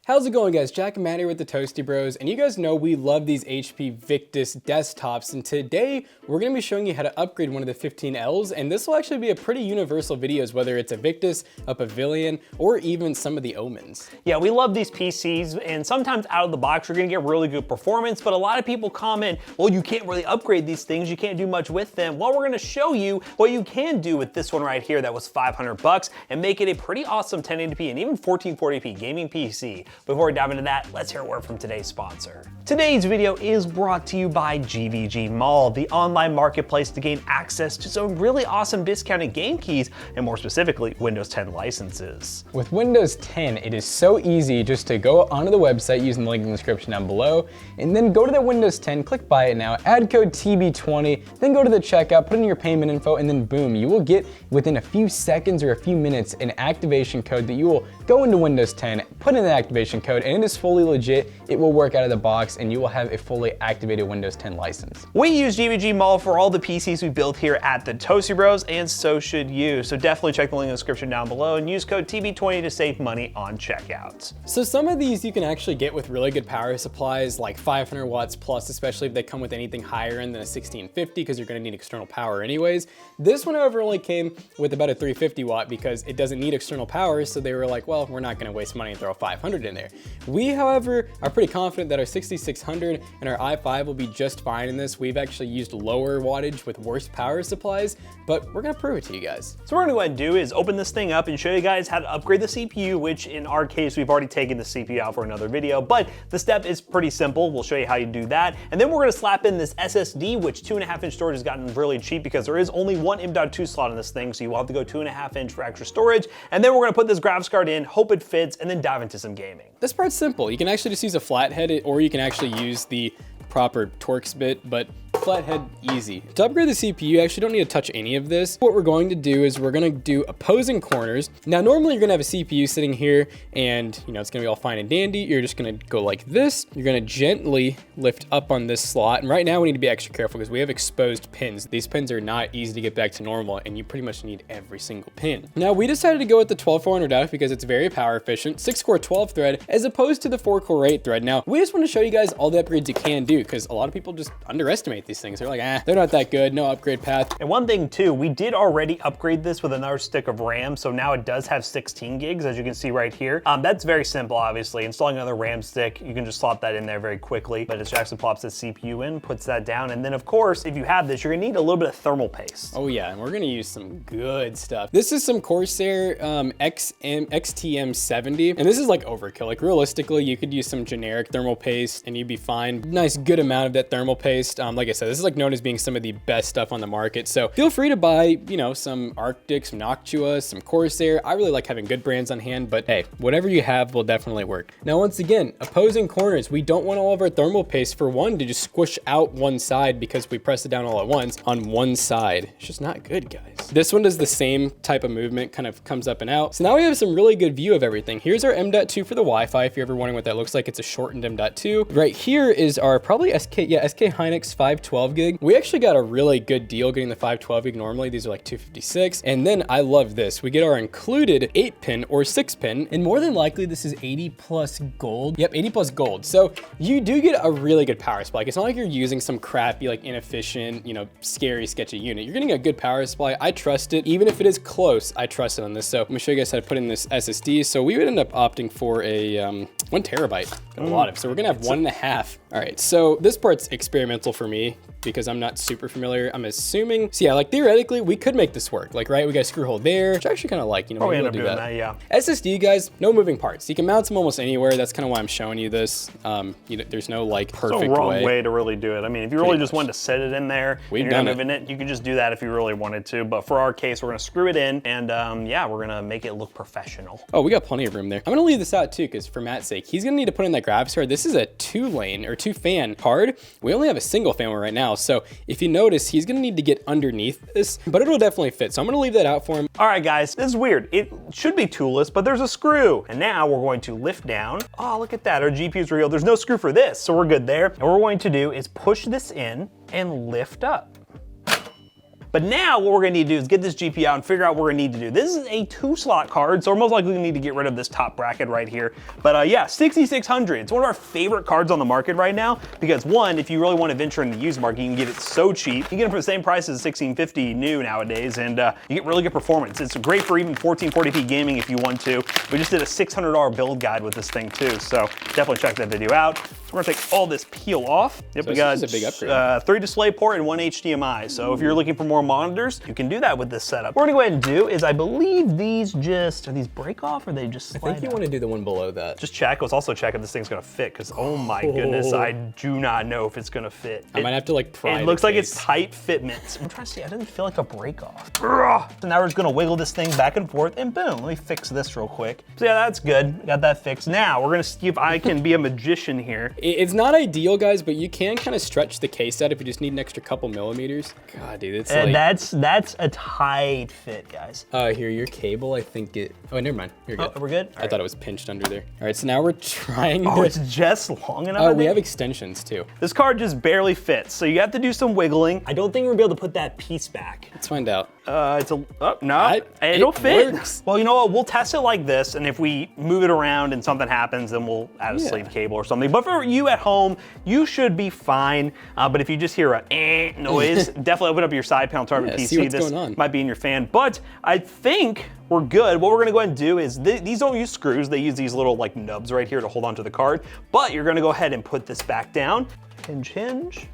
How's it going, guys? Jack and Matt here with the Toasty Bros, and you guys know we love these HP Victus desktops, and today we're going to be showing you how to upgrade one of the 15Ls, and this will actually be a pretty universal videos, whether it's a Victus, a Pavilion, or even some of the Omens. Yeah, we love these PCs, and sometimes out of the box you're going to get really good performance, but a lot of people comment, well, you can't really upgrade these things, you can't do much with them. Well, we're going to show you what you can do with this one right here that was 500 bucks and make it a pretty awesome 1080p and even 1440p gaming PC. Before we dive into that, let's hear a word from today's sponsor. Today's video is brought to you by GVG Mall, the online marketplace to gain access to some really awesome discounted game keys, and more specifically, Windows 10 licenses. With Windows 10, it is so easy just to go onto the website using the link in the description down below, and then go to the Windows 10, click buy it now, add code TB20, then go to the checkout, put in your payment info, and then boom, you will get within a few seconds or a few minutes an activation code that you will go into Windows 10, put in the activation code, and it is fully legit. It will work out of the box and you will have a fully activated Windows 10 license. We use GVG Mall for all the PCs we build here at the Toasty Bros, and so should you. So definitely check the link in the description down below and use code TB20 to save money on checkout. So some of these you can actually get with really good power supplies, like 500 watts plus, especially if they come with anything higher end than a 1650, because you're gonna need external power anyways. This one, however, only came with about a 350 watt because it doesn't need external power, so they were like, well, we're not gonna waste money and throw a 500 in there. We, however, are pretty confident that our 6600 and our i5 will be just fine in this. We've actually used lower wattage with worse power supplies, but we're gonna prove it to you guys. So what we're gonna go ahead and do is open this thing up and show you guys how to upgrade the CPU, which in our case, we've already taken the CPU out for another video, but the step is pretty simple. We'll show you how you do that. And then we're gonna slap in this SSD, which 2.5-inch storage has gotten really cheap because there is only one M.2 slot in this thing, so you will have to go 2.5-inch for extra storage. And then we're gonna put this graphics card in, hope it fits, and then dive into some gaming. This part's simple. You can actually just use a flathead, or you can actually use the proper Torx bit, but flathead easy. To upgrade the CPU, you actually don't need to touch any of this. What we're going to do is we're gonna do opposing corners. Now, normally you're gonna have a CPU sitting here and it's gonna be all fine and dandy. You're just gonna go like this. You're gonna gently lift up on this slot. And right now we need to be extra careful because we have exposed pins. These pins are not easy to get back to normal and you pretty much need every single pin. Now, we decided to go with the 12400F because it's very power efficient, 6-core 12 thread, as opposed to the 4-core 8 thread. Now, we just want to show you guys all the upgrades you can do because a lot of people just underestimate these things. They're like, they're not that good, no upgrade path. And one thing too, we did already upgrade this with another stick of RAM, so now it does have 16 gigs, as you can see right here. That's very simple, obviously. Installing another RAM stick, you can just slot that in there very quickly, but it actually plops the CPU in, puts that down, and then of course, if you have this, you're gonna need a little bit of thermal paste. Oh yeah, and we're gonna use some good stuff. This is some Corsair XTM70, and this is like overkill. Like realistically, you could use some generic thermal paste and you'd be fine. Nice good amount of that thermal paste. Like I said, this is like known as being some of the best stuff on the market. So feel free to buy, some Arctic, some Noctua, some Corsair. I really like having good brands on hand, but hey, whatever you have will definitely work. Now, once again, opposing corners, we don't want all of our thermal paste for one to just squish out one side because we press it down all at once on one side. It's just not good, guys. This one does the same type of movement, kind of comes up and out. So now we have some really good view of everything. Here's our M.2 for the Wi-Fi, if you're ever wondering what that looks like. It's a shortened M.2. Right here is our probably SK Hynix 512 gig. We actually got a really good deal getting the 512 gig. Normally these are like 256. And then I love this. We get our included 8-pin or 6-pin, and more than likely this is 80 plus gold. Yep, 80 plus gold. So you do get a really good power supply. Like, it's not like you're using some crappy, like inefficient, scary, sketchy unit. You're getting a good power supply. I trust it. Even if it is close, I trust it on this. So I'm gonna show you guys how to put in this SSD. So we would end up opting for a 1 terabyte. A lot of, so we're gonna have 1.5. All right, so this part's experimental for me because I'm not super familiar. I'm assuming, so yeah, like theoretically, we could make this work. Like, right, we got a screw hole there, which I actually kind of like, maybe we'll do that. Yeah. SSD, guys, no moving parts. You can mount them almost anywhere. That's kind of why I'm showing you this. There's no like perfect way. It's a wrong way to really do it. I mean, if you really just wanted to set it in there, we've done it. You could just do that if you really wanted to. But for our case, we're gonna screw it in, and yeah, we're gonna make it look professional. Oh, we got plenty of room there. I'm gonna leave this out too, because for Matt's sake, he's gonna need to put in that graphics card. This is a 2-lane or 2-fan card. We only have a single fan one right now, so if you notice, he's gonna need to get underneath this, but it'll definitely fit. So I'm gonna leave that out for him. All right, guys, this is weird. It should be toolless, but there's a screw. And now we're going to lift down. Oh, look at that, our GPU's real. There's no screw for this, so we're good there. And what we're going to do is push this in and lift up. But now what we're gonna need to do is get this GPU out and figure out what we're gonna need to do. This is a 2-slot card, so we're most likely gonna need to get rid of this top bracket right here. But yeah, 6600, it's one of our favorite cards on the market right now because one, if you really want to venture into the used market, you can get it so cheap. You can get it for the same price as a 1650 new nowadays, and you get really good performance. It's great for even 1440p gaming if you want to. We just did a $600 build guide with this thing too, so definitely check that video out. We're gonna take all this peel off. Yep, so we got a big upgrade. 3 DisplayPort and 1 HDMI. So if you're looking for more monitors, you can do that with this setup. What we're gonna go ahead and do is I believe these are these break off or they just slide I think you want to do the one below that. Just check. Let's also check if this thing's gonna fit because oh my goodness, I do not know if it's gonna fit. I might have to like pry it looks like it's tight fitments. I'm trying to see, it doesn't feel like a break off. So now we're just gonna wiggle this thing back and forth and boom, let me fix this real quick. So yeah, that's good. Got that fixed. Now we're gonna see if I can be a magician here. It's not ideal, guys, but you can kind of stretch the case out if you just need an extra couple millimeters. God, dude, it's like... That's a tight fit, guys. Here, your cable, I think it... Oh, never mind. You're good. Oh, we're good? I thought it was pinched under there. All right, so now we're trying Oh, it's just long enough? we have extensions, too. This card just barely fits, so you have to do some wiggling. I don't think we're gonna be able to put that piece back. Let's find out. It'll fit. Works. Well, you know what? We'll test it like this, and if we move it around and something happens, then we'll add a sleeve cable or something. But for you at home, you should be fine. But if you just hear a noise, definitely open up your side panel, turn on your PC. See what's this going on. might be in your fan. But I think we're good. What we're gonna go ahead and do is, these don't use screws. They use these little like nubs right here to hold onto the card. But you're gonna go ahead and put this back down. Hinge.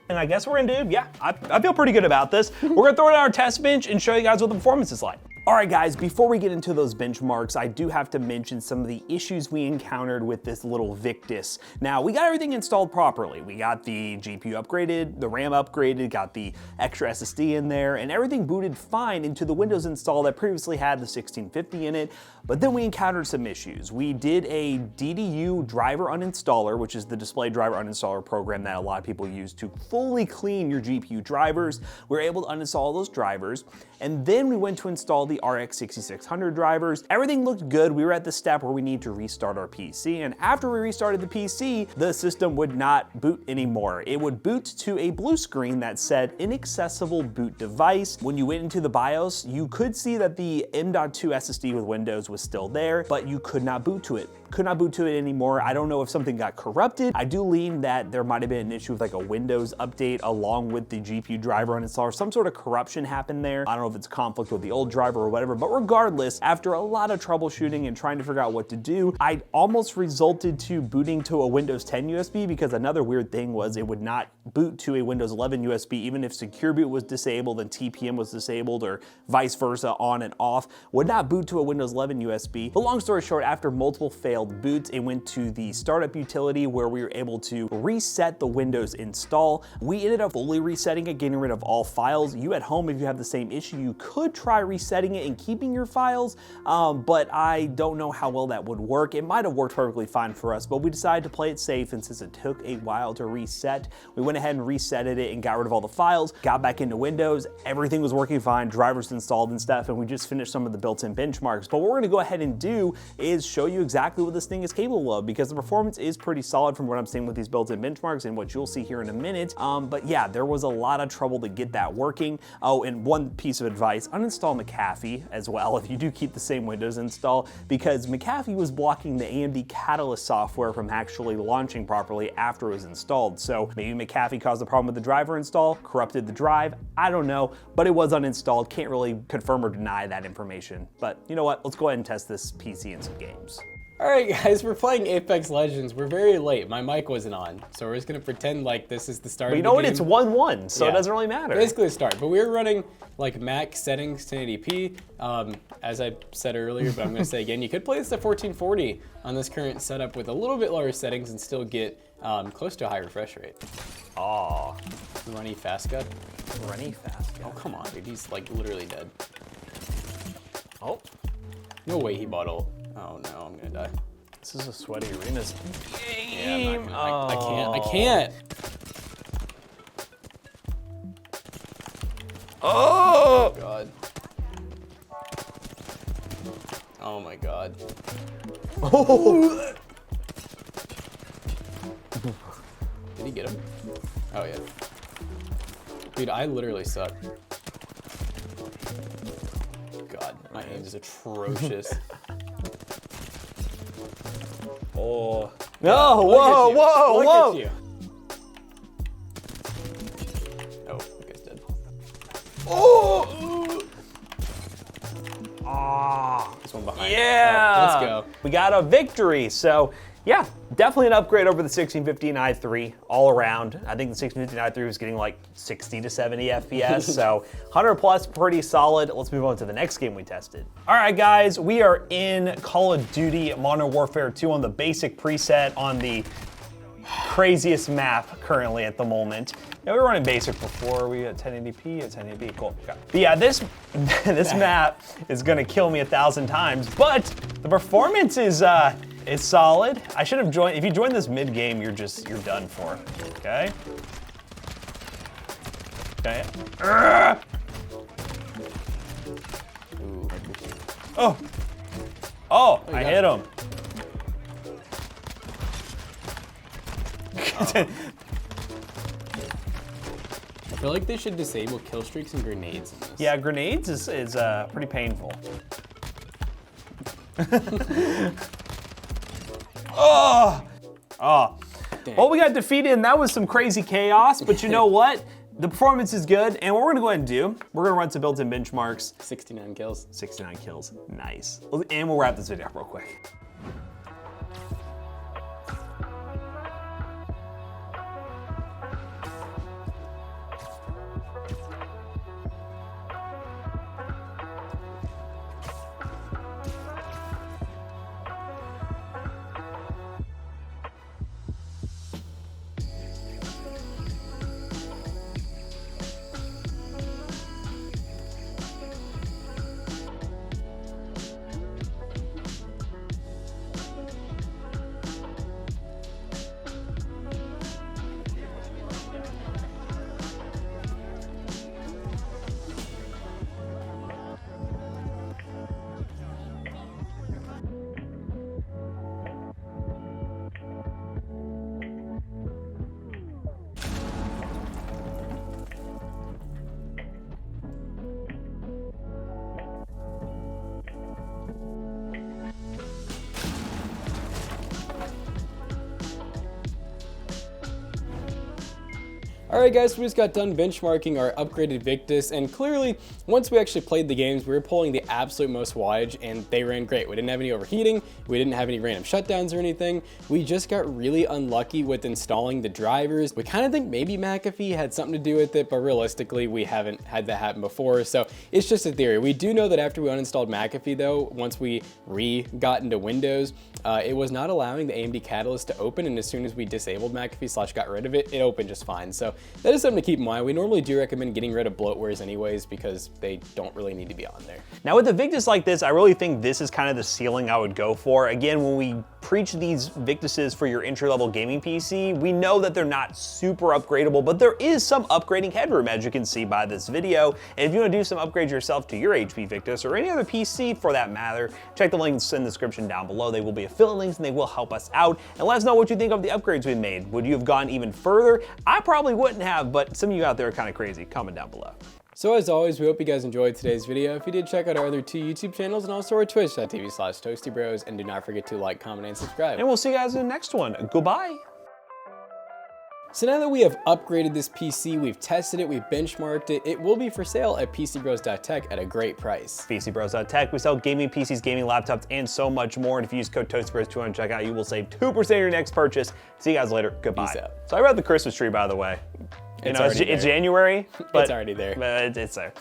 And I guess we're gonna do, yeah, I feel pretty good about this. We're gonna throw it on our test bench and show you guys what the performance is like. All right, guys, before we get into those benchmarks, I do have to mention some of the issues we encountered with this little Victus. Now, we got everything installed properly. We got the GPU upgraded, the RAM upgraded, got the extra SSD in there, and everything booted fine into the Windows install that previously had the 1650 in it, but then we encountered some issues. We did a DDU driver uninstaller, which is the display driver uninstaller program that a lot of people use to fully clean your GPU drivers. We were able to uninstall those drivers, and then we went to install the RX 6600 drivers. Everything looked good. We were at the step where we need to restart our PC, and after we restarted the PC, the system would not boot anymore. It would boot to a blue screen that said inaccessible boot device. When you went into the BIOS, you could see that the M.2 SSD with Windows was still there, but you could not boot to it. Could not boot to it anymore. I don't know if something got corrupted. I do lean that there might have been an issue with like a Windows update along with the GPU driver uninstaller. Some sort of corruption happened there. I don't know if it's conflict with the old driver or whatever, but regardless, after a lot of troubleshooting and trying to figure out what to do, I almost resulted to booting to a Windows 10 USB because another weird thing was it would not boot to a Windows 11 USB even if Secure Boot was disabled and TPM was disabled or vice versa, on and off, would not boot to a Windows 11 USB. But long story short, after multiple failed boots, it went to the startup utility where we were able to reset the Windows install. We ended up fully resetting it, getting rid of all files. You at home, if you have the same issue, you could try resetting it and keeping your files, but I don't know how well that would work. It might have worked perfectly fine for us, but we decided to play it safe, and since it took a while to reset, we went ahead and resetted it and got rid of all the files, got back into Windows, everything was working fine, drivers installed and stuff, and we just finished some of the built-in benchmarks. But what we're gonna go ahead and do is show you exactly what this thing is capable of, because the performance is pretty solid from what I'm seeing with these built-in benchmarks and what you'll see here in a minute. But yeah, there was a lot of trouble to get that working. Oh, and one piece of advice, uninstall McAfee as well if you do keep the same Windows install, because McAfee was blocking the AMD Catalyst software from actually launching properly after it was installed. So maybe McAfee caused the problem with the driver install, corrupted the drive, I don't know, but it was uninstalled. Can't really confirm or deny that information. But you know what, let's go ahead and test this PC in some games. All right, guys, we're playing Apex Legends. We're very late. My mic wasn't on, so we're just gonna pretend like this is the start But of you the know what? game. It's 1-1, so it doesn't really matter. Basically the start, but we're running like max settings 1080p, as I said earlier, but I'm gonna say again, you could play this at 1440 on this current setup with a little bit lower settings and still get close to a high refresh rate. Oh. Runny Fasca. Runny Fasca. Oh, come on, dude, he's like literally dead. Oh. No way he bought ult. Oh no, I'm gonna die. This is a sweaty arenas Yeah, game. I can't. Oh! God. Oh my God. Oh. Did he get him? Oh yeah. Dude, I literally suck. God, my aim is atrocious. Oh. Yeah, No, whoa, whoa, look whoa. at you. Oh, that guy's dead. Oh! Ah. This one behind. Yeah. All right, let's go. We got a victory. So, yeah, definitely an upgrade over the 1650 i3 all around. I think the 1650 i3 was getting like 60 to 70 FPS. So 100 plus, pretty solid. Let's move on to the next game we tested. All right, guys, we are in Call of Duty Modern Warfare 2 on the basic preset on the craziest map currently at the moment. Yeah, we were running basic before. We at 1080p, at 1080p, cool. Okay. But yeah, this map is gonna kill me 1,000 times, but the performance is solid. I should have joined. If you join this mid game, you're done for. Okay. Okay. Ooh. Oh. Oh, I hit him. I feel like they should disable kill streaks and grenades in this. Yeah, grenades is pretty painful. Oh! Oh. Dang. Well, we got defeated, and that was some crazy chaos, but you know what? The performance is good, and what we're gonna go ahead and do, we're gonna run some built-in benchmarks. 69 kills. 69 kills, nice. And we'll wrap this video up real quick. Alright guys, so we just got done benchmarking our upgraded Victus, and clearly, once we actually played the games, we were pulling the absolute most wattage, and they ran great. We didn't have any overheating, we didn't have any random shutdowns or anything. We just got really unlucky with installing the drivers. We kind of think maybe McAfee had something to do with it, but realistically, we haven't had that happen before, so it's just a theory. We do know that after we uninstalled McAfee though, once we got into Windows, it was not allowing the AMD Catalyst to open, and as soon as we disabled McAfee / got rid of it, it opened just fine. So that is something to keep in mind. We normally do recommend getting rid of bloatwares anyways because they don't really need to be on there. Now with a Victus like this, I really think this is kind of the ceiling I would go for. Again, when we preach these Victuses for your entry-level gaming PC, we know that they're not super upgradable, but there is some upgrading headroom, as you can see by this video. And if you want to do some upgrades yourself to your HP Victus or any other PC for that matter, check the links in the description down below. They will be affiliate links and they will help us out. And let us know what you think of the upgrades we made. Would you have gone even further? I probably wouldn't have, but some of you out there are kind of crazy. Comment down below. So as always, we hope you guys enjoyed today's video. If you did, check out our other 2 YouTube channels and also our twitch.tv/toastybros, and do not forget to like, comment, and subscribe. And we'll see you guys in the next one. Goodbye. So now that we have upgraded this PC, we've tested it, we've benchmarked it, it will be for sale at PCBros.tech at a great price. PCBros.tech, we sell gaming PCs, gaming laptops, and so much more. And if you use code TOASTYBROS2 on checkout, you will save 2% of your next purchase. See you guys later. Goodbye. Peace out. Sorry about the Christmas tree, by the way. You know, it's January, but it's already there. But it's there.